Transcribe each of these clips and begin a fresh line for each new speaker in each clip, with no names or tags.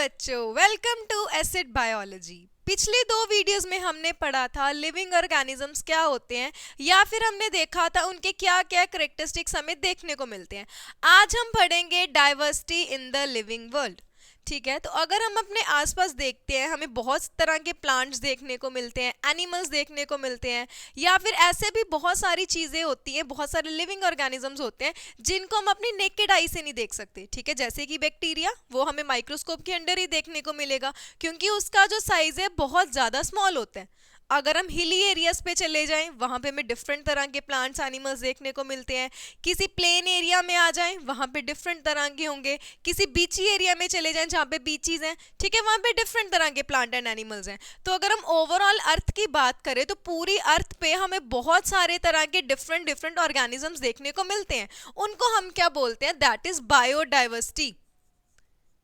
बच्चों, welcome to acid biology. पिछले दो वीडियोस में हमने पढ़ा था लिविंग ऑर्गेनिजम्स क्या होते हैं या फिर हमने देखा था उनके क्या क्या कैरेक्टरिस्टिक्स हमें देखने को मिलते हैं। आज हम पढ़ेंगे diversity in the living world. ठीक है, तो अगर हम अपने आसपास देखते हैं हमें बहुत तरह के प्लांट्स देखने को मिलते हैं, एनिमल्स देखने को मिलते हैं, या फिर ऐसे भी बहुत सारी चीज़ें होती हैं, बहुत सारे लिविंग ऑर्गेनिजम्स होते हैं जिनको हम अपनी नेकेड आई से नहीं देख सकते। ठीक है, जैसे कि बैक्टीरिया, वो हमें माइक्रोस्कोप के अंडर ही देखने को मिलेगा क्योंकि उसका जो साइज है बहुत ज़्यादा स्मॉल होता है। अगर हम हिली एरियाज पे चले जाएं वहाँ पे हमें डिफरेंट तरह के प्लांट्स एनिमल्स देखने को मिलते हैं। किसी प्लेन एरिया में आ जाएं वहाँ पे डिफरेंट तरह के होंगे। किसी बीची एरिया में चले जाएं जहाँ पे बीचीज हैं, ठीक है, वहाँ पे डिफरेंट तरह के प्लांट एंड एनिमल्स हैं। तो अगर हम ओवरऑल अर्थ की बात करें तो पूरी अर्थ पे हमें बहुत सारे तरह के डिफरेंट डिफरेंट ऑर्गेनिजम्स देखने को मिलते हैं। उनको हम क्या बोलते हैं? That is biodiversity.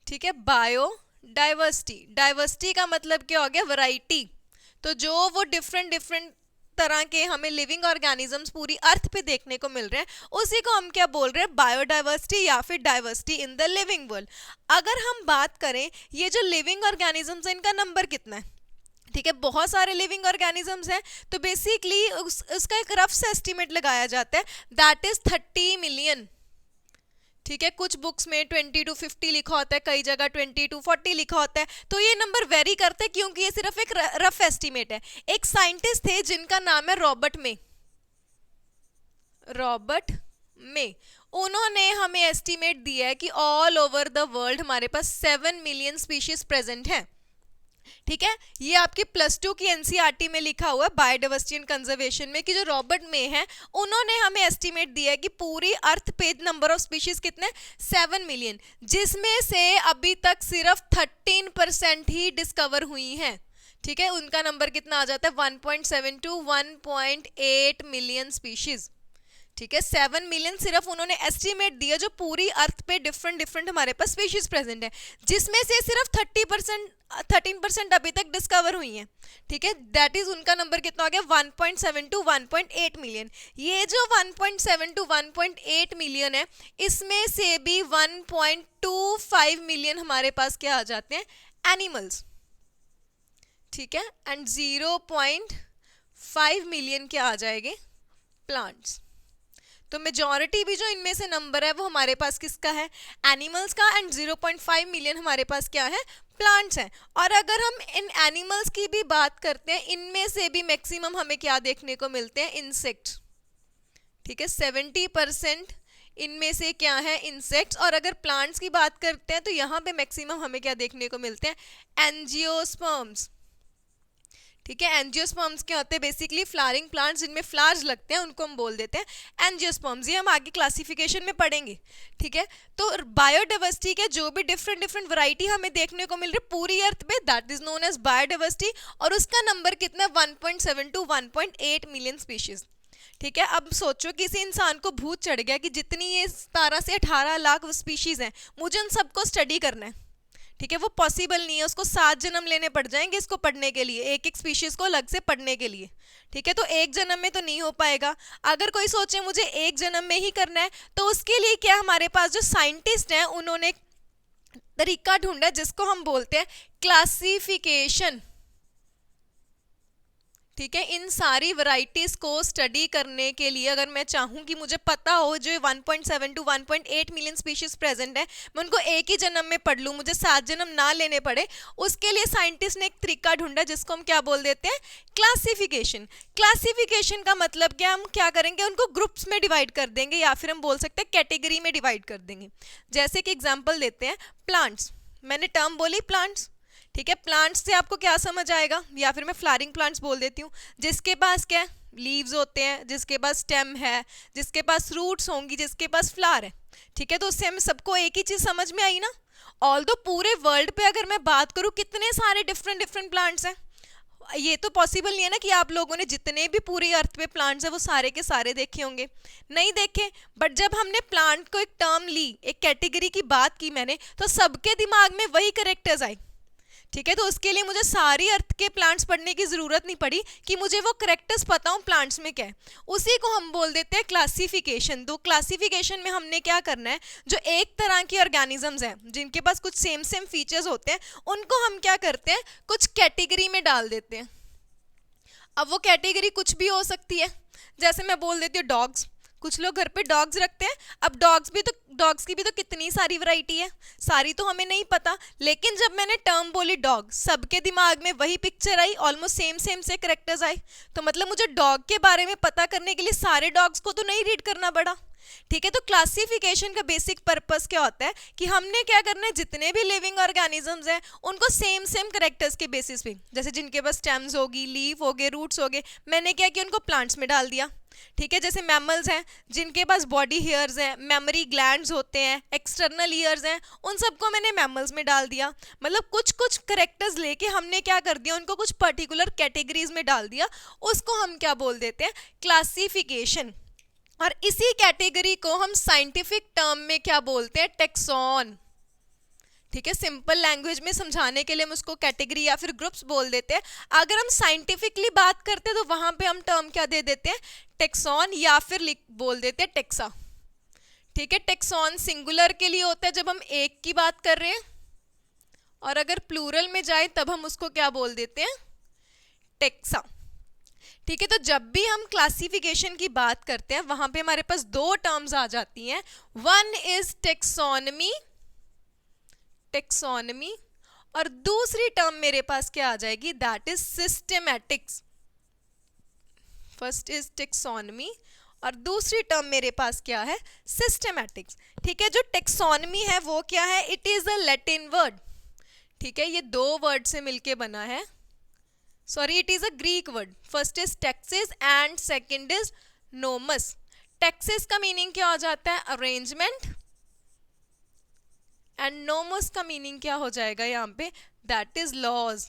ठीक है, बायोडाइवर्सिटी। डाइवर्सिटी का मतलब क्या हो गया? वैरायटी। तो जो वो डिफरेंट डिफरेंट तरह के हमें लिविंग ऑर्गेनिजम्स पूरी अर्थ पे देखने को मिल रहे हैं उसी को हम क्या बोल रहे हैं? बायोडाइवर्सिटी या फिर diversity in the living world. अगर हम बात करें ये जो लिविंग ऑर्गेनिजम्स है इनका नंबर कितना है, ठीक है, बहुत सारे लिविंग ऑर्गेनिजम्स हैं, तो बेसिकली उसका एक रफ से एस्टिमेट लगाया जाता है, दैट इज 30 मिलियन। ठीक है, कुछ बुक्स में 20 to 50 लिखा होता है, कई जगह 20 to 40 लिखा होता है, तो ये नंबर वेरी करते हैं क्योंकि ये सिर्फ एक रफ एस्टिमेट है। एक साइंटिस्ट थे जिनका नाम है रॉबर्ट मे। उन्होंने हमें एस्टिमेट दिया है कि ऑल ओवर द वर्ल्ड हमारे पास 7 मिलियन स्पीशीज प्रेजेंट है। ठीक है, ये आपकी +2 की एनसीईआरटी में लिखा हुआ है बायोडाइवर्सिटी एंड कंजर्वेशन में कि जो रॉबर्ट मे है उन्होंने हमें एस्टिमेट दिया है कि पूरी अर्थ पे नंबर ऑफ स्पीशीज कितने? 7 मिलियन, जिसमें से अभी तक सिर्फ 13% ही डिस्कवर हुई हैं। ठीक है, उनका नंबर कितना आ जाता है? 1.7 to 1.8 मिलियन स्पीशीज। ठीक है, 7 मिलियन सिर्फ उन्होंने एस्टिमेट दिया जो पूरी अर्थ पे डिफरेंट डिफरेंट हमारे पास स्पीशीज प्रेजेंट है, जिसमें से सिर्फ 13% अभी तक डिस्कवर हुई हैं। ठीक है, दैट इज उनका नंबर कितना हो गया? 1.7 to 1.8 मिलियन। ये जो 1.7 to 1.8 मिलियन है इसमें से भी 1.25 मिलियन हमारे पास क्या आ जाते हैं? एनिमल्स। ठीक है, एंड 0.5 मिलियन क्या आ जाएंगे? प्लांट्स। तो मेजॉरिटी भी जो इनमें से नंबर है वो हमारे पास किसका है? एनिमल्स का, एंड 0.5 मिलियन हमारे पास क्या है? प्लांट्स हैं। और अगर हम इन एनिमल्स की भी बात करते हैं इनमें से भी मैक्सिमम हमें क्या देखने को मिलते हैं? इंसेक्ट्स। ठीक है, 70% इनमें से क्या है? इंसेक्ट्स। और अगर प्लांट्स की बात करते हैं तो यहाँ पे मैक्सिमम हमें क्या देखने को मिलते हैं? एंजियोस्पर्म्स। ठीक है, एंजियोस्पर्म्स क्या होते हैं? बेसिकली फ्लावरिंग प्लांट्स जिनमें फ्लावर्स लगते हैं उनको हम बोल देते हैं एंजियोस्पर्म्स। ये हम आगे क्लासिफिकेशन में पढ़ेंगे। ठीक है, तो बायोडाइवर्सिटी के जो भी डिफरेंट डिफरेंट वैरायटी हमें देखने को मिल रही है पूरी अर्थ पे, that is known as biodiversity, और उसका नंबर कितना है? 1.7 to 1.8 मिलियन स्पीशीज। ठीक है, अब सोचो किसी इंसान को भूत चढ़ गया कि जितनी ये 17 से 18 लाख स्पीशीज हैं मुझे उन सबको स्टडी करना है। ठीक है, वो पॉसिबल नहीं है, उसको 7 जन्म लेने पड़ जाएंगे इसको पढ़ने के लिए, एक एक स्पीशीज को अलग से पढ़ने के लिए। ठीक है, तो एक जन्म में तो नहीं हो पाएगा। अगर कोई सोचे मुझे एक जन्म में ही करना है तो उसके लिए क्या हमारे पास जो साइंटिस्ट हैं उन्होंने एक तरीका ढूंढा जिसको हम बोलते हैं क्लासिफिकेशन। ठीक है, इन सारी वैरायटीज को स्टडी करने के लिए अगर मैं चाहूँ कि मुझे पता हो जो 1.7 to 1.8 मिलियन स्पीशीज प्रेजेंट है मैं उनको एक ही जन्म में पढ़ लूँ, मुझे 7 जन्म ना लेने पड़े, उसके लिए साइंटिस्ट ने एक तरीका ढूंढा जिसको हम क्या बोल देते हैं? क्लासिफिकेशन। क्लासिफिकेशन का मतलब क्या? हम क्या करेंगे? उनको ग्रुप्स में डिवाइड कर देंगे या फिर हम बोल सकते हैं कैटेगरी में डिवाइड कर देंगे। जैसे कि एग्जाम्पल देते हैं, प्लांट्स। मैंने टर्म बोली प्लांट्स। ठीक है, प्लांट्स से आपको क्या समझ आएगा? या फिर मैं फ्लावरिंग प्लांट्स बोल देती हूँ, जिसके पास क्या है? लीव्स होते हैं, जिसके पास स्टेम है, जिसके पास रूट्स होंगी, जिसके पास फ्लावर है। ठीक है, तो उससे हमें सबको एक ही चीज समझ में आई ना। ऑल्दो पूरे वर्ल्ड पे अगर मैं बात करूँ कितने सारे डिफरेंट डिफरेंट प्लांट्स हैं, ये तो पॉसिबल नहीं है ना कि आप लोगों ने जितने भी पूरी अर्थ पे प्लांट्स हैं वो सारे के सारे देखे होंगे, नहीं देखे। बट जब हमने प्लांट को एक टर्म ली, एक कैटेगरी की बात की मैंने, तो सबके दिमाग में वही कैरेक्टर्स आई। ठीक है, तो उसके लिए मुझे सारी अर्थ के प्लांट्स पढ़ने की जरूरत नहीं पड़ी कि मुझे वो करेक्टर्स पता हो प्लांट्स में क्या है। उसी को हम बोल देते हैं क्लासिफिकेशन। तो क्लासिफिकेशन में हमने क्या करना है, जो एक तरह के ऑर्गेनिजम्स हैं जिनके पास कुछ सेम सेम फीचर्स होते हैं, उनको हम क्या करते हैं, कुछ कैटेगरी में डाल देते हैं। अब वो कैटेगरी कुछ भी हो सकती है, जैसे मैं बोल देती हूँ डॉग्स, कुछ लोग घर पे डॉग्स रखते हैं। अब डॉग्स की भी तो कितनी सारी वैरायटी है, सारी तो हमें नहीं पता, लेकिन जब मैंने टर्म बोली डॉग, सबके दिमाग में वही पिक्चर आई, ऑलमोस्ट सेम सेम से करेक्टर्स आए। तो मतलब मुझे डॉग के बारे में पता करने के लिए सारे डॉग्स को तो नहीं रीड करना पड़ा। ठीक है, तो क्लासिफिकेशन का बेसिक पर्पस क्या होता है कि हमने क्या करना है, जितने भी लिविंग ऑर्गेनिजम्स हैं उनको सेम सेम करेक्टर्स के बेसिस पे, जैसे जिनके पास स्टेम्स होगी, लीफ हो गए, रूट्स हो गए, मैंने क्या किया, उनको प्लांट्स में डाल दिया। ठीक है, जैसे मैमल्स हैं जिनके पास बॉडी हेयर्स हैं, मेमोरी ग्लैंड्स होते हैं, एक्सटर्नल ईयर्स हैं, उन सबको मैंने मैमल्स में डाल दिया। मतलब कुछ कुछ करेक्टर्स लेके हमने क्या कर दिया, उनको कुछ पर्टिकुलर कैटेगरीज में डाल दिया। उसको हम क्या बोल देते हैं, क्लासिफिकेशन। और इसी कैटेगरी को हम साइंटिफिक टर्म में क्या बोलते हैं, टेक्सॉन। ठीक है, सिंपल लैंग्वेज में समझाने के लिए हम उसको कैटेगरी या फिर ग्रुप्स बोल देते हैं। अगर हम साइंटिफिकली बात करते हैं तो वहां पे हम टर्म क्या दे देते हैं, टेक्सॉन, या फिर बोल देते हैं टेक्सा। ठीक है, टेक्सॉन सिंगुलर के लिए होता है जब हम एक की बात कर रहे हैं, और अगर प्लूरल में जाए तब हम उसको क्या बोल देते हैं, टेक्सा। ठीक है, तो जब भी हम क्लासिफिकेशन की बात करते हैं वहां पे हमारे पास दो टर्म्स आ जाती हैं। वन इज टेक्सोनमी, टेक्सोनमी, और दूसरी टर्म मेरे पास क्या आ जाएगी, that is systematics. First is taxonomy और दूसरी टर्म मेरे पास क्या है, सिस्टेमैटिक्स। ठीक है, जो टेक्सोनमी है वो क्या है, it is a Latin word. ठीक है, ये दो वर्ड से मिलके बना है, sorry it is a Greek word. First is taxis and second is nomos. Taxis का मीनिंग क्या हो जाता है, अरेंजमेंट, एंड नोमस का मीनिंग क्या हो जाएगा यहाँ पे, दैट इज लॉज।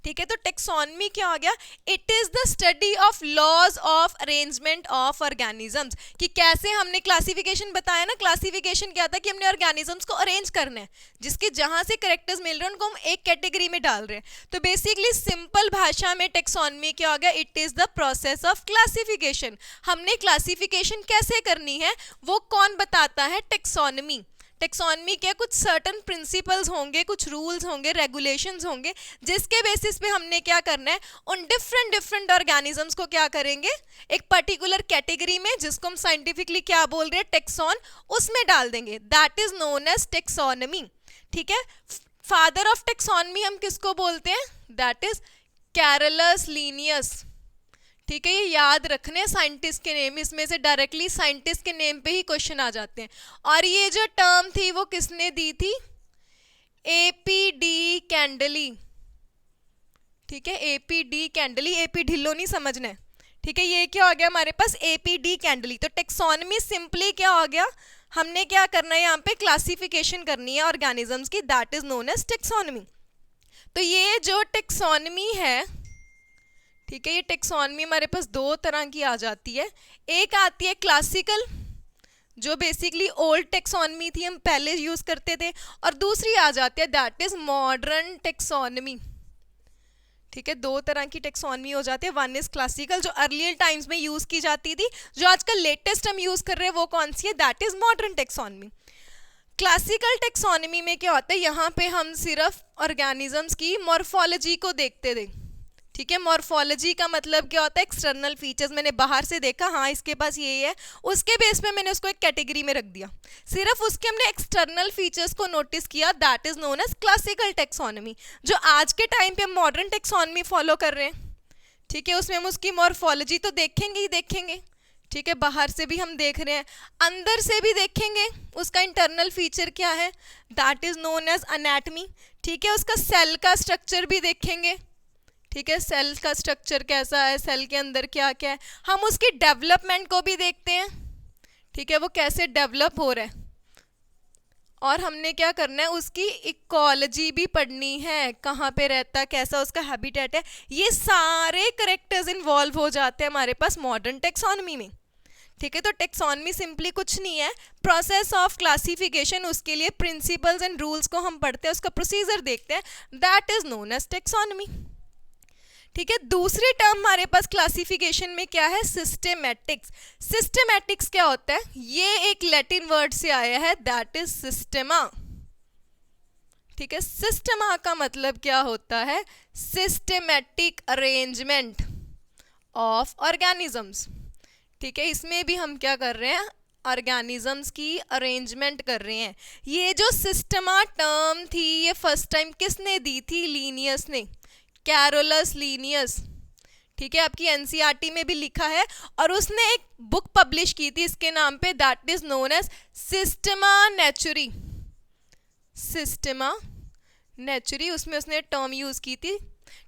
ठीक है, तो टेक्सोनमी क्या हो गया, it is the study of laws of arrangement of organisms. कि कैसे हमने क्लासिफिकेशन बताया ना, क्लासिफिकेशन क्या था कि हमने ऑर्गेनिजम्स को अरेंज करना है, जिसके जहां से करेक्टर्स मिल रहे हैं उनको हम एक कैटेगरी में डाल रहे हैं। तो बेसिकली सिंपल भाषा में टेक्सोनमी क्या हो गया, it is the process of classification. हमने क्लासिफिकेशन कैसे करनी है वो कौन बताता है, टेक्सोनमी। टेक्सोनमी के कुछ सर्टन प्रिंसिपल्स होंगे, कुछ रूल्स होंगे, रेगुलेशंस होंगे, जिसके बेसिस पे हमने क्या करना है, उन डिफरेंट डिफरेंट ऑर्गेनिजम्स को क्या करेंगे, एक पर्टिकुलर कैटेगरी में, जिसको हम साइंटिफिकली क्या बोल रहे हैं, टेक्सॉन, उसमें डाल देंगे। That is known as taxonomy. ठीक है, फादर ऑफ टेक्सोनमी हम किसको बोलते हैं, दैट इज कैरलस लीनियस। ठीक है, ये याद रखने साइंटिस्ट के नेम, इसमें से डायरेक्टली साइंटिस्ट के नेम पे ही क्वेश्चन आ जाते हैं। और ये जो टर्म थी वो किसने दी थी, एपी कैंडली। ठीक है, एपी कैंडली, एपी ढिल्लो नहीं समझना है। ठीक है, ये क्या हो गया हमारे पास, एपी कैंडली। तो टेक्सोनमी सिंपली क्या हो गया, हमने क्या करना है यहाँ पे, क्लासिफिकेशन करनी है ऑर्गेनिजम्स की, that is known as taxonomy. तो ये जो टेक्सोनमी है, ठीक है, ये टेक्सोनमी हमारे पास दो तरह की आ जाती है। एक आती है क्लासिकल, जो बेसिकली ओल्ड टेक्सोनमी थी, हम पहले यूज करते थे, और दूसरी आ जाती है दैट इज मॉडर्न टेक्सोनमी। ठीक है, दो तरह की टेक्सोनमी हो जाती है। वन इज क्लासिकल, जो अर्लियर टाइम्स में यूज की जाती थी, जो आजकल लेटेस्ट हम यूज कर रहे हैं वो कौन सी है, that is modern taxonomy. Classical taxonomy में क्या होता है, यहाँ पे हम सिर्फ ऑर्गेनिजम्स की मॉर्फोलॉजी को देखते थे। ठीक है, मॉर्फोलॉजी का मतलब क्या होता है, एक्सटर्नल फीचर्स, मैंने बाहर से देखा, हाँ इसके पास ये है, उसके बेस पे मैंने उसको एक कैटेगरी में रख दिया, सिर्फ उसके हमने एक्सटर्नल फीचर्स को नोटिस किया, that is known as classical taxonomy. जो आज के टाइम पे हम मॉडर्न टेक्सोनमी फॉलो कर रहे हैं, ठीक है, उसमें हम उसकी मॉर्फोलॉजी तो देखेंगे ही देखेंगे। ठीक है, बाहर से भी हम देख रहे हैं, अंदर से भी देखेंगे, उसका इंटरनल फीचर क्या है, that is known as anatomy. ठीक है, उसका सेल का स्ट्रक्चर भी देखेंगे। ठीक है, सेल का स्ट्रक्चर कैसा है, सेल के अंदर क्या क्या है, हम उसकी डेवलपमेंट को भी देखते हैं। ठीक है, वो कैसे डेवलप हो रहा है, और हमने क्या करना है, उसकी इकोलॉजी भी पढ़नी है, कहाँ पे रहता है, कैसा उसका हैबिटेट है, ये सारे करेक्टर्स इन्वॉल्व हो जाते हैं हमारे पास मॉडर्न टेक्सोनमी में। ठीक है, तो टेक्सोनमी सिंपली कुछ नहीं है, प्रोसेस ऑफ क्लासिफिकेशन, उसके लिए प्रिंसिपल्स एंड रूल्स को हम पढ़ते हैं, उसका प्रोसीजर देखते हैं, that is known as taxonomy. ठीक है, दूसरी टर्म हमारे पास क्लासिफिकेशन में क्या है, सिस्टेमैटिक्स। सिस्टेमैटिक्स क्या होता है, ये एक लैटिन वर्ड से आया है, दैट इज सिस्टेमा। ठीक है, सिस्टेमा का मतलब क्या होता है, सिस्टेमैटिक अरेंजमेंट ऑफ ऑर्गेनिजम्स। ठीक है, इसमें भी हम क्या कर रहे हैं, ऑर्गेनिजम्स की अरेंजमेंट कर रहे हैं। ये जो सिस्टमा टर्म थी ये फर्स्ट टाइम किसने दी थी, लीनियस ने, कैरोलस लीनियस। ठीक है, आपकी एनसीईआरटी में भी लिखा है, और उसने एक बुक पब्लिश की थी इसके नाम पे, that is known as Systema Naturae. Systema Naturae, उसमें उसने टर्म यूज की थी।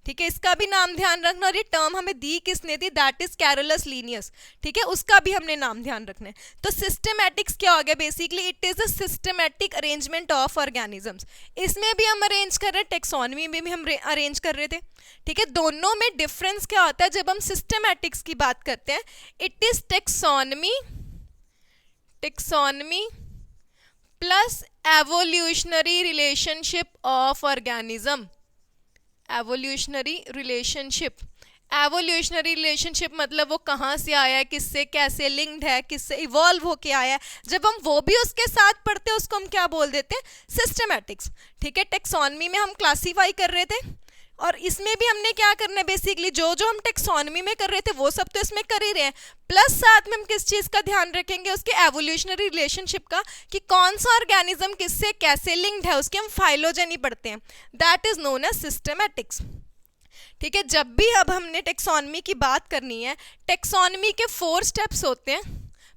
ठीक है, इसका भी नाम ध्यान रखना, और ये टर्म हमें दी किसने थी, दैट इज कैरोलस लीनियस। ठीक है, उसका भी हमने नाम ध्यान रखना है। तो सिस्टेमैटिक्स क्या हो गया, basically it is a systematic arrangement of organisms. इसमें भी हम अरेंज कर रहे हैं, टेक्सोनमी में भी हम अरेंज कर रहे थे। ठीक है, दोनों में डिफरेंस क्या होता है, जब हम सिस्टेमैटिक्स की बात करते हैं, it is taxonomy plus evolutionary relationship of organism. Evolutionary relationship मतलब वो कहाँ से आया है, किससे कैसे लिंक्ड है, किससे इवॉल्व होके आया है, जब हम वो भी उसके साथ पढ़ते हैं उसको हम क्या बोल देते हैं, सिस्टेमैटिक्स। ठीक है, टेक्सोनमी में हम क्लासीफाई कर रहे थे, और इसमें भी हमने क्या करना है, बेसिकली जो जो हम टेक्सोनमी में कर रहे थे वो सब तो इसमें कर ही रहे हैं, प्लस साथ में हम किस चीज़ का ध्यान रखेंगे, उसके एवोल्यूशनरी रिलेशनशिप का, कि कौन सा ऑर्गेनिज्म किससे कैसे लिंक्ड है, उसकी हम फाइलोजेनी पढ़ते हैं, that is known as systematics. ठीक है, जब भी अब हमने टेक्सोनमी की बात करनी है, टेक्सोनमी के 4 स्टेप्स होते हैं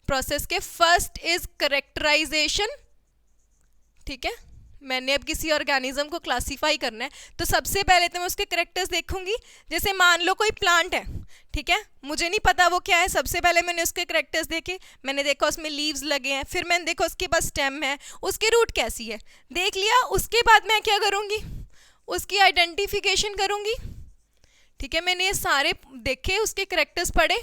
प्रोसेस के। First is characterisation. ठीक है, मैंने अब किसी ऑर्गेनिज्म को क्लासीफाई करना है, तो सबसे पहले तो मैं उसके करेक्टर्स देखूंगी। जैसे मान लो कोई प्लांट है, ठीक है, मुझे नहीं पता वो क्या है, सबसे पहले मैंने उसके करेक्टर्स देखे, मैंने देखा उसमें लीव्स लगे हैं, फिर मैंने देखा उसके पास स्टेम है, उसकी रूट कैसी है, देख लिया। उसके बाद मैं क्या करूँगी, उसकी आइडेंटिफिकेशन करूँगी। ठीक है, मैंने ये सारे देखे, उसके करेक्टर्स पढ़े,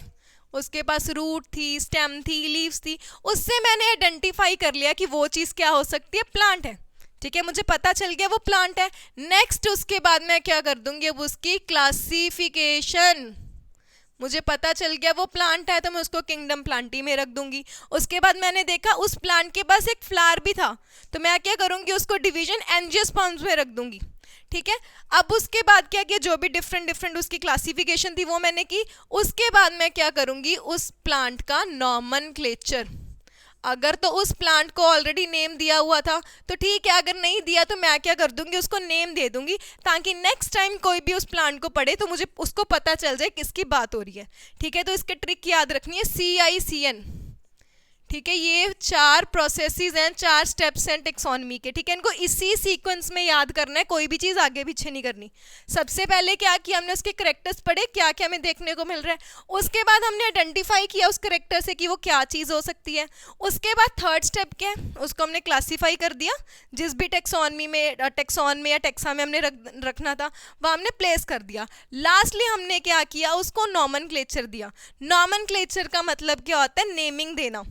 उसके पास रूट थी, स्टेम थी, लीव्स थी, उससे मैंने आइडेंटिफाई कर लिया कि वो चीज़ क्या हो सकती है, प्लांट है। ठीक है, मुझे पता चल गया वो प्लांट है। नेक्स्ट उसके बाद मैं क्या कर दूंगी, अब उसकी क्लासिफिकेशन। मुझे पता चल गया वो प्लांट है तो मैं उसको किंगडम प्लांटी में रख दूंगी। उसके बाद मैंने देखा उस प्लांट के पास एक फ्लावर भी था, तो मैं क्या करूंगी, उसको डिवीजन एंजियोस्पर्म्स में रख दूंगी। ठीक है, अब उसके बाद क्या किया, जो भी डिफरेंट उसकी क्लासिफिकेशन थी वो मैंने की। उसके बाद मैं क्या करूंगी, उस प्लांट का नॉमेनक्लेचर। अगर तो उस प्लांट को ऑलरेडी नेम दिया हुआ था तो ठीक है, अगर नहीं दिया तो मैं क्या कर दूंगी, उसको नेम दे दूंगी, ताकि नेक्स्ट टाइम कोई भी उस प्लांट को पढ़े तो मुझे उसको पता चल जाए किसकी बात हो रही है। ठीक है, तो इसके ट्रिक याद रखनी है, CICN। ठीक है, ये 4 प्रोसेसेस हैं, 4 स्टेप्स हैं टेक्सोनमी के। ठीक है, इनको इसी सीक्वेंस में याद करना है, कोई भी चीज़ आगे पीछे नहीं करनी। सबसे पहले क्या किया हमने, उसके करेक्टर्स पढ़े, क्या क्या हमें देखने को मिल रहा है। उसके बाद हमने आइडेंटिफाई किया उस करेक्टर से कि वो क्या चीज़ हो सकती है। उसके बाद थर्ड स्टेप क्या है, उसको हमने क्लासीफाई कर दिया, जिस भी टेक्सोनमी में, टेक्सॉन में या टेक्सा में हमने रखना था वह हमने प्लेस कर दिया। लास्टली हमने क्या किया, उसको नॉमेनक्लेचर दिया। नॉमेनक्लेचर का मतलब क्या होता है, नेमिंग देना।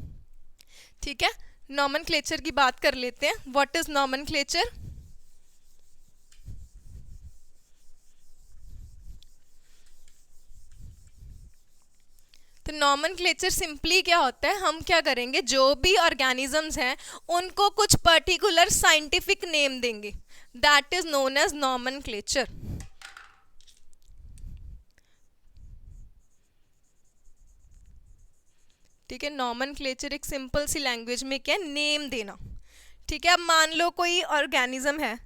ठीक है, नॉमेनक्लेचर की बात कर लेते हैं। What is nomenclature? तो नॉमेनक्लेचर सिंपली क्या होता है, हम क्या करेंगे, जो भी ऑर्गेनिजम्स हैं उनको कुछ पर्टिकुलर साइंटिफिक नेम देंगे, that is known as nomenclature. ठीक है, नॉमेनक्लेचर एक सिंपल सी लैंग्वेज में क्या है, नेम देना। ठीक है, अब मान लो कोई ऑर्गेनिज्म है,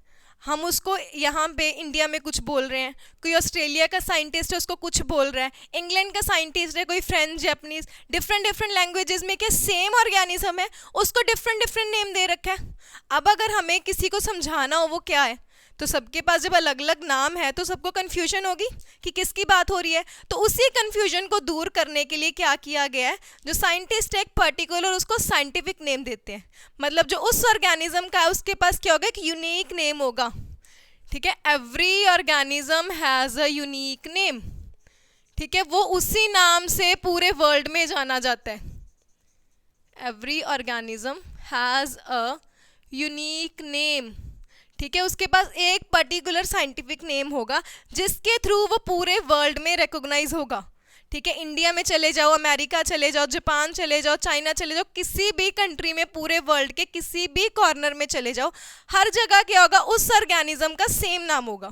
हम उसको यहाँ पे इंडिया में कुछ बोल रहे हैं, कोई ऑस्ट्रेलिया का साइंटिस्ट है उसको कुछ बोल रहा है, इंग्लैंड का साइंटिस्ट है, कोई फ्रेंच, जापानीज, डिफरेंट लैंग्वेजेस में क्या सेम ऑर्गेनिज्म है, उसको डिफरेंट नेम दे रखा है। अब अगर हमें किसी को समझाना हो वो क्या है, तो सबके पास जब अलग अलग नाम है तो सबको कन्फ्यूजन होगी कि किसकी बात हो रही है। तो उसी कन्फ्यूजन को दूर करने के लिए क्या किया गया है, जो साइंटिस्ट एक पर्टिकुलर उसको साइंटिफिक नेम देते हैं, मतलब जो उस ऑर्गेनिज्म का है उसके पास क्या होगा, एक यूनिक नेम होगा। ठीक है, every organism has a unique name. ठीक है, वो उसी नाम से पूरे वर्ल्ड में जाना जाता है। Every organism has a unique name. ठीक है, उसके पास एक पर्टिकुलर साइंटिफिक नेम होगा जिसके थ्रू वो पूरे वर्ल्ड में रिकॉग्नाइज होगा। ठीक है, इंडिया में चले जाओ, अमेरिका चले जाओ, जापान चले जाओ, चाइना चले जाओ, किसी भी कंट्री में, पूरे वर्ल्ड के किसी भी कॉर्नर में चले जाओ, हर जगह क्या होगा, उस ऑर्गेनिज्म का सेम नाम होगा।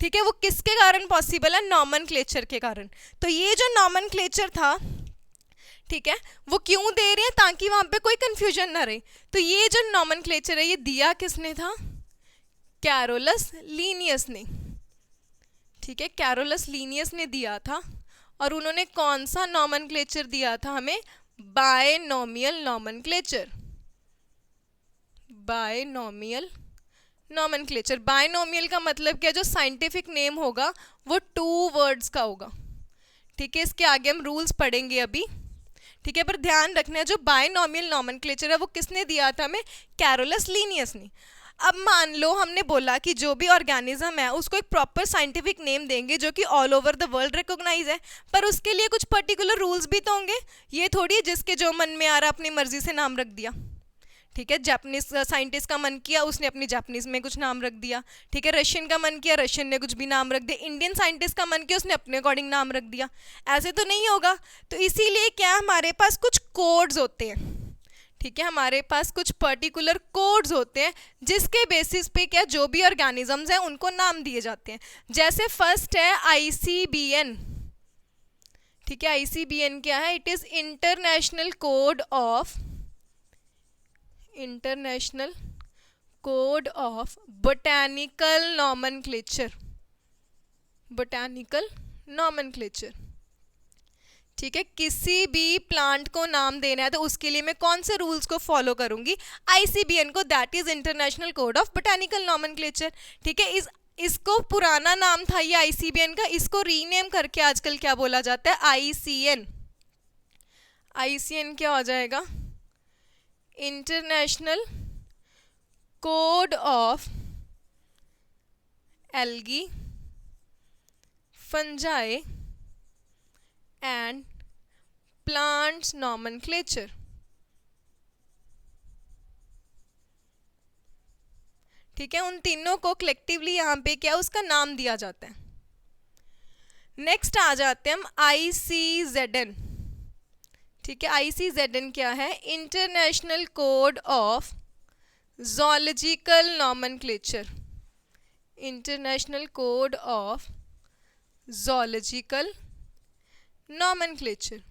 ठीक है, वो किसके कारण पॉसिबल है, नॉमेनक्लेचर के कारण। तो ये जो नॉमेनक्लेचर था, ठीक है, वो क्यों दे रहे हैं, ताकि वहां पे कोई कंफ्यूजन ना रहे। तो ये जो नॉमेनक्लेचर है ये दिया किसने था, कैरोलस लीनियस ने। ठीक है, कैरोलस लीनियस ने दिया था, और उन्होंने कौन सा नॉमेनक्लेचर दिया था हमें, binomial nomenclature. Binomial nomenclature, binomial का मतलब क्या, जो साइंटिफिक नेम होगा वो 2 वर्ड्स का होगा। ठीक है, इसके आगे हम रूल्स पढ़ेंगे अभी। ठीक है, पर ध्यान रखना है जो बायनोमियल नॉमेनक्लेचर है वो किसने दिया था हमें, कैरोलस लीनियस ने। अब मान लो हमने बोला कि जो भी ऑर्गेनिज्म है उसको एक प्रॉपर साइंटिफिक नेम देंगे जो कि all over the world recognise है, पर उसके लिए कुछ पर्टिकुलर रूल्स भी तो होंगे। ये थोड़ी जिसके जो मन में आ रहा अपनी मर्जी से नाम रख दिया। ठीक है, जापानीज साइंटिस्ट का मन किया उसने अपनी जापानीज में कुछ नाम रख दिया। ठीक है, रशियन का मन किया रशियन ने कुछ भी नाम रख दिया, इंडियन साइंटिस्ट का मन किया उसने अपने अकॉर्डिंग नाम रख दिया। ऐसे तो नहीं होगा। तो इसीलिए क्या, हमारे पास कुछ कोड्स होते हैं। ठीक है, हमारे पास कुछ पर्टिकुलर कोड्स होते हैं जिसके बेसिस पे क्या, जो भी ऑर्गेनिजम्स हैं उनको नाम दिए जाते हैं। जैसे फर्स्ट है ICBN। ठीक है, ICBN क्या है, it is international code of botanical nomenclature. Botanical nomenclature. ठीक है, किसी भी प्लांट को नाम देना है तो उसके लिए मैं कौन से रूल्स को फॉलो करूंगी, ICBN को, that is international code of botanical nomenclature. ठीक है, इसको पुराना नाम था ये ICBN का, इसको रीनेम करके आजकल क्या बोला जाता है, ICN। ICN क्या हो जाएगा, international code of algae, fungi and plants nomenclature. ठीक है, उन तीनों को कलेक्टिवली यहाँ पे क्या उसका नाम दिया जाता है। नेक्स्ट आ जाते हैं हम ICZN। ठीक है, ICZN क्या है, international code of zoological nomenclature. International code of zoological nomenclature.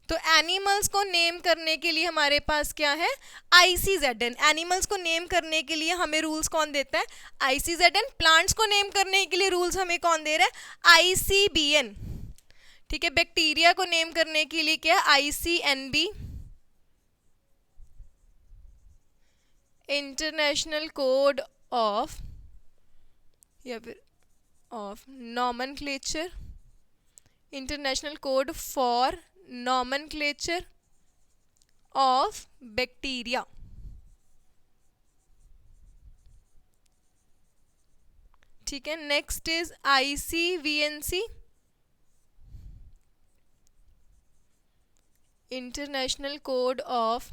तो एनिमल्स को नेम करने के लिए हमारे पास क्या है, ICZN। एनिमल्स को नेम करने के लिए हमें रूल्स कौन देता है, ICZN। प्लांट्स को नेम करने के लिए रूल्स हमें कौन दे रहा है, ICBN। ठीक है, बैक्टीरिया को नेम करने के लिए क्या है, ICNB। इंटरनेशनल कोड ऑफ या फिर of nomenclature, international code for nomenclature of bacteria. ठीक है, next is ICVNC, international code of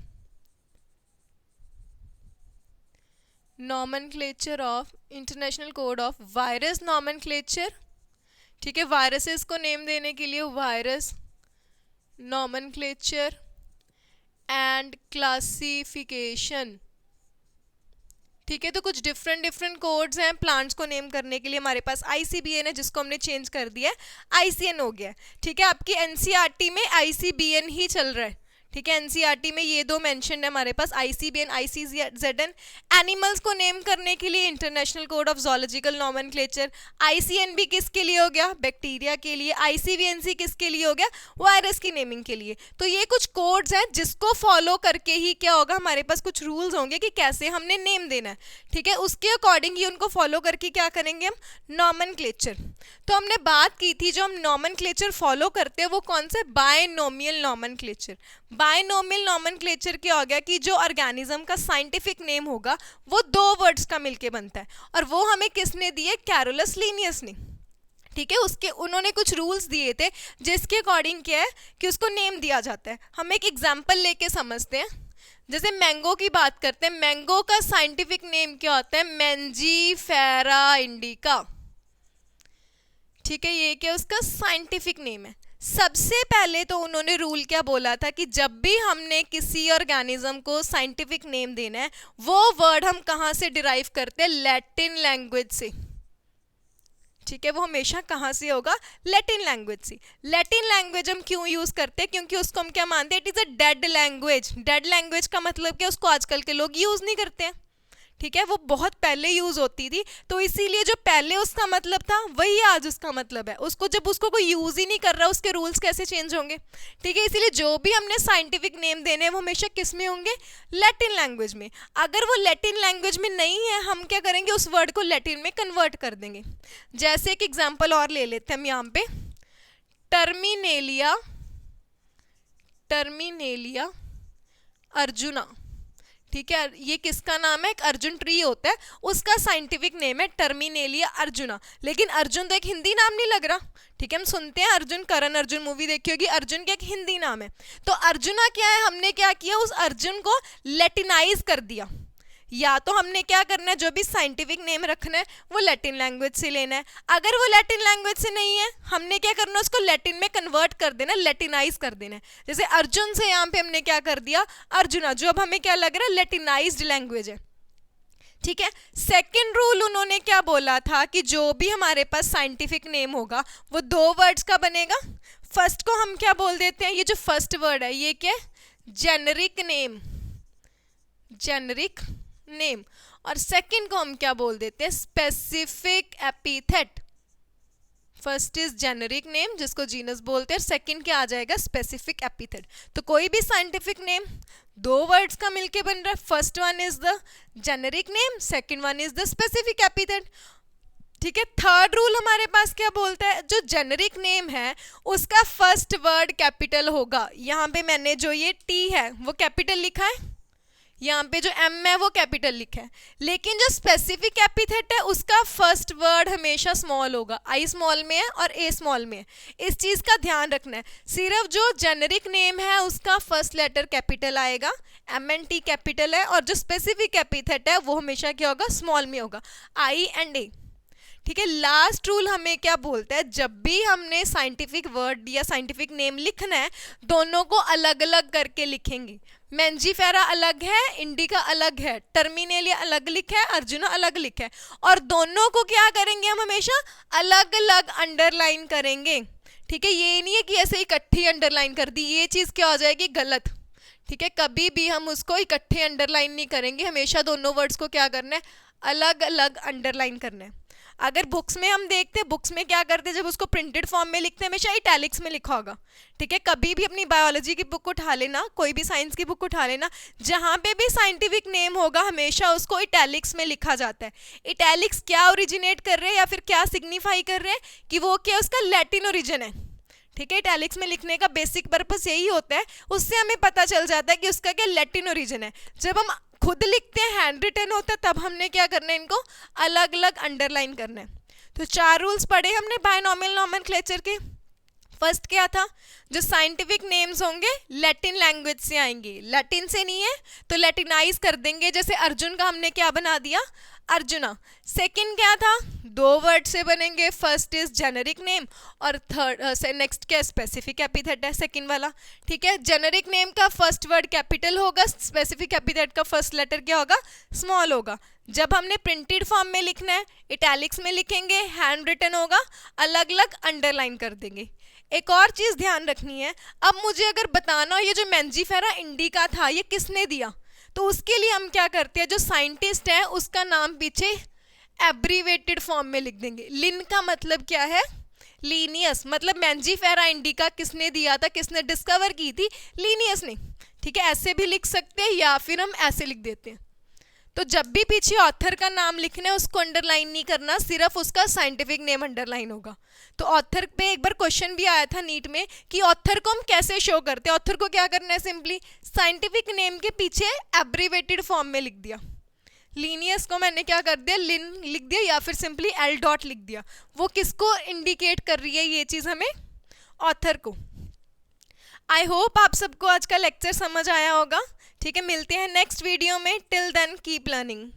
nomenclature of, international code of virus nomenclature. ठीक है, वायरसेस को नेम देने के लिए वायरस नॉमेनक्लेचर एंड क्लासिफिकेशन। ठीक है, तो कुछ डिफरेंट कोड्स हैं प्लांट्स को नेम करने के लिए। हमारे पास ICBN है जिसको हमने चेंज कर दिया है, ICN हो गया। ठीक है, आपकी NCERT में ICBN ही चल रहा है। ठीक है, NCERT में ये दो मेंशन है हमारे पास, ICBN, ICZN। एनिमल्स को नेम करने के लिए international code of zoological nomenclature. ICNB किसके लिए हो गया, बैक्टीरिया के लिए। ICVNC किसके लिए हो गया, वायरस की नेमिंग के लिए। तो ये कुछ कोड्स हैं जिसको फॉलो करके ही क्या होगा, हमारे पास कुछ रूल्स होंगे कि कैसे हमने नेम देना है। ठीक है, उसके अकॉर्डिंग ही उनको फॉलो करके क्या करेंगे हम, नॉमेनक्लेचर। तो हमने बात की थी जो हम नॉमेनक्लेचर फॉलो करते हैं वो कौन से, बायनोमियल नॉमेनक्लेचर। बायनोमियल नॉमेनक्लेचर क्या हो गया कि जो ऑर्गेनिज्म का साइंटिफिक नेम होगा वो 2 वर्ड्स का मिलके बनता है, और वो हमें किसने दिए, कैरोलस लीनियस ने। ठीक है, उसके उन्होंने कुछ रूल्स दिए थे जिसके अकॉर्डिंग क्या है कि उसको नेम दिया जाता है। हम एक एग्जाम्पल लेके समझते हैं। जैसे मैंगो की बात करते हैं, मैंगो का साइंटिफिक नेम क्या होता है? Mangifera indica. ठीक है, ये क्या उसका साइंटिफिक नेम है। सबसे पहले तो उन्होंने रूल क्या बोला था कि जब भी हमने किसी ऑर्गेनिज्म को साइंटिफिक नेम देना है, वो वर्ड हम कहाँ से डिराइव करते हैं? लैटिन लैंग्वेज से। ठीक है, वो हमेशा कहाँ से होगा? लैटिन लैंग्वेज से। लैटिन लैंग्वेज हम क्यों यूज करते हैं? क्योंकि उसको हम क्या मानते हैं? It is a dead language. Dead language का मतलब क्या? उसको आजकल के लोग यूज नहीं करते हैं। ठीक है, वो बहुत पहले यूज होती थी, तो इसीलिए जो पहले उसका मतलब था वही आज उसका मतलब है। उसको जब उसको कोई यूज ही नहीं कर रहा, उसके रूल्स कैसे चेंज होंगे? ठीक है, इसीलिए जो भी हमने साइंटिफिक नेम देने हैं वो हमेशा किस में होंगे? लैटिन लैंग्वेज में। अगर वो लैटिन लैंग्वेज में नहीं है, हम क्या करेंगे? उस वर्ड को लैटिन में कन्वर्ट कर देंगे। जैसे एक एग्जाम्पल और ले लेते हैं हम यहाँ पे, टर्मिनेलिया, टर्मिनेलिया अर्जुना। ठीक है, ये किसका नाम है? एक अर्जुन ट्री होता है, उसका साइंटिफिक नेम है टर्मिनेलिया अर्जुना। लेकिन अर्जुन तो एक हिंदी नाम नहीं लग रहा। ठीक है, हम सुनते हैं अर्जुन, करण अर्जुन मूवी देखी होगी, अर्जुन का एक हिंदी नाम है। तो अर्जुना क्या है? हमने क्या किया? उस अर्जुन को लैटिनाइज कर दिया। या तो हमने क्या करना है? जो भी साइंटिफिक नेम रखना है वो लैटिन लैंग्वेज से लेना है। अगर वो लैटिन लैंग्वेज से नहीं है, हमने क्या करना है? उसको लैटिन में कन्वर्ट कर देना, लैटिनाइज कर देना है। जैसे अर्जुन से यहाँ पे हमने क्या कर दिया? अर्जुना, जो अब हमें क्या लग रहा है? लैटिनाइज्ड लैंग्वेज है। ठीक है, सेकेंड रूल उन्होंने क्या बोला था कि जो भी हमारे पास साइंटिफिक नेम होगा वो दो वर्ड्स का बनेगा। फर्स्ट को हम क्या बोल देते हैं? ये जो फर्स्ट वर्ड है ये क्या? Generic name, generic name. और सेकंड को हम क्या बोल देते हैं? Specific epithet. First is generic name जिसको जीनस बोलते हैं, सेकंड क्या आ जाएगा? Specific epithet. तो कोई भी साइंटिफिक नेम दो वर्ड्स का मिलके बन रहा है। First one is the generic name, second one is the specific epithet. ठीक है, थर्ड रूल हमारे पास क्या बोलता है? जो जेनरिक नेम है उसका फर्स्ट वर्ड कैपिटल होगा। यहाँ पे मैंने जो ये टी है वो कैपिटल लिखा है, यहाँ पे जो एम है वो कैपिटल लिखा है। लेकिन जो स्पेसिफिक एपिथेट है उसका फर्स्ट वर्ड हमेशा स्मॉल होगा। आई स्मॉल में है और ए स्मॉल में है, इस चीज़ का ध्यान रखना है। सिर्फ जो जेनरिक नेम है उसका फर्स्ट लेटर कैपिटल आएगा, एम एंड टी कैपिटल है, और जो स्पेसिफिक एपिथेट है वो हमेशा क्या होगा? स्मॉल में होगा, आई एंड ए। ठीक है, लास्ट रूल हमें क्या बोलता है? जब भी हमने साइंटिफिक वर्ड या साइंटिफिक नेम लिखना है, दोनों को अलग अलग करके लिखेंगे। मैंजीफेरा अलग है, इंडिका अलग है, टर्मिनेलिया अलग लिखा है, अर्जुना अलग लिखा है, और दोनों को क्या करेंगे? हम हमेशा अलग अलग अंडरलाइन करेंगे। ठीक है, ये नहीं है कि ऐसे इकट्ठी अंडरलाइन कर दी, ये चीज़ क्या हो जाएगी? गलत। ठीक है, कभी भी हम उसको इकट्ठे अंडरलाइन नहीं करेंगे, हमेशा दोनों वर्ड्स को क्या करना है? अलग अलग अंडरलाइन करना है। अगर बुक्स में हम देखते हैं, बुक्स में क्या करते हैं? जब उसको प्रिंटेड फॉर्म में लिखते हैं हमेशा इटैलिक्स में लिखा होगा। ठीक है, कभी भी अपनी बायोलॉजी की बुक उठा लेना, कोई भी साइंस की बुक उठा लेना, जहाँ पे भी साइंटिफिक नेम होगा हमेशा उसको इटैलिक्स में लिखा जाता है। इटैलिक्स क्या ओरिजिनेट कर रहे हैं या फिर क्या सिग्निफाई कर रहे हैं? कि वो क्या उसका लैटिन ओरिजिन है। ठीक है, इटैलिक्स में लिखने का बेसिक पर्पस यही होता है, उससे हमें पता चल जाता है कि उसका क्या लैटिन ओरिजिन है। जब हम खुद लिखते हैं, हैंड रिटन होता है, तब हमने क्या करना है? इनको अलग अलग अंडरलाइन करना है। तो 4 रूल्स पढ़े हमने बायनॉमियल नॉमेनक्लेचर के। फर्स्ट क्या था? जो साइंटिफिक नेम्स होंगे लैटिन लैंग्वेज से आएंगे, लैटिन से नहीं है तो लैटिनाइज कर देंगे। जैसे अर्जुन का हमने क्या बना दिया? अर्जुना। सेकंड क्या था? 2 वर्ड से बनेंगे, फर्स्ट इज जेनरिक नेम और थर्ड नेक्स्ट क्या? स्पेसिफिक एपिथेट है सेकंड वाला। ठीक है, जेनरिक नेम का फर्स्ट वर्ड कैपिटल होगा, स्पेसिफिक एपिथेट का फर्स्ट लेटर क्या होगा? स्मॉल होगा। जब हमने प्रिंटेड फॉर्म में लिखना है इटैलिक्स में लिखेंगे, हैंड रिटन होगा, अलग अलग अंडरलाइन कर देंगे। एक और चीज़ ध्यान रखनी है, अब मुझे अगर बताना हो ये जो मैंजीफेरा इंडिका था ये किसने दिया, तो उसके लिए हम क्या करते हैं? जो साइंटिस्ट है उसका नाम पीछे एब्रीवेटेड फॉर्म में लिख देंगे। लिन का मतलब क्या है? लीनियस। मतलब मैंजीफेरा इंडिका किसने दिया था, किसने डिस्कवर की थी? लीनियस ने। ठीक है, ऐसे भी लिख सकते हैं या फिर हम ऐसे लिख देते हैं। तो जब भी पीछे ऑथर का नाम लिखना है उसको अंडरलाइन नहीं करना, सिर्फ उसका साइंटिफिक नेम अंडरलाइन होगा। तो ऑथर पे एक बार क्वेश्चन भी आया था नीट में कि ऑथर को हम कैसे शो करते हैं। ऑथर को क्या करना है? सिंपली साइंटिफिक नेम के पीछे एब्रीवेटेड फॉर्म में लिख दिया। लीनियस को मैंने क्या कर दिया, लिन लिख दिया या फिर सिंपली एल डॉट लिख दिया। वो किसको इंडिकेट कर रही है ये चीज़ हमें, ऑथर को। आई होप आप सबको आज का लेक्चर समझ आया होगा। ठीक है, मिलते हैं नेक्स्ट वीडियो में। Till then keep learning.